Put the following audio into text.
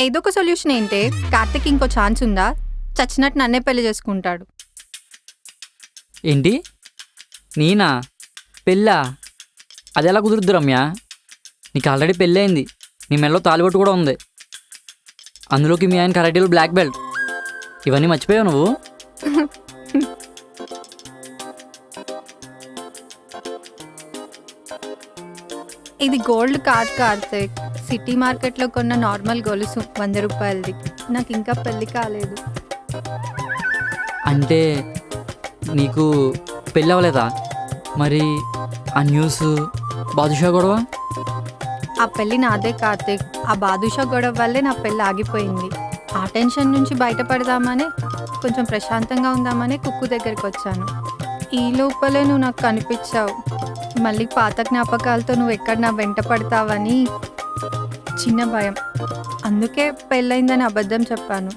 ఏదో ఒక సొల్యూషన్ ఏంటే? కార్తిక్ ఇంకో ఛాన్స్ ఉందా? చచ్చినట్టు నన్నే పెళ్లి చేసుకుంటాడు. ఏంటి? నేనా? పెళ్ళా? అది ఎలా కుదురుద్దు రమ్య? నీకు ఆల్రెడీ పెళ్ళి అయింది, నీ మెడలో తాలిబొట్టు కూడా ఉంది, అందులోకి మీ ఆయన కరాటీలో బ్లాక్ బెల్ట్. ఇవన్నీ మర్చిపోయావు నువ్వు? ఇది గోల్డ్ కాదు కార్తిక్, సిటీ మార్కెట్లో కొన్న నార్మల్ గొలుసు 100 రూపాయలది. నాకు ఇంకా పెళ్లి కాలేదు. అంటే నీకు పెళ్ళి అవ్వలేదా? మరి ఆ న్యూస్, బాదుషా గొడవ? ఆ పెళ్లి నాదే కార్తిక్. ఆ బాదుషా గొడవ వల్లే నా పెళ్లి ఆగిపోయింది. ఆ టెన్షన్ నుంచి బయటపడదామని, కొంచెం ప్రశాంతంగా ఉందామని కుక్కు దగ్గరికి వచ్చాను. ఈ లోపలే నువ్వు నాకు కనిపించావు. మళ్ళీ పాత జ్ఞాపకాలతో నువ్వు ఎక్కడ నా వెంట పడతావని చిన్న భయం. అందుకే పెళ్ళయిందని అబద్ధం చెప్పాను.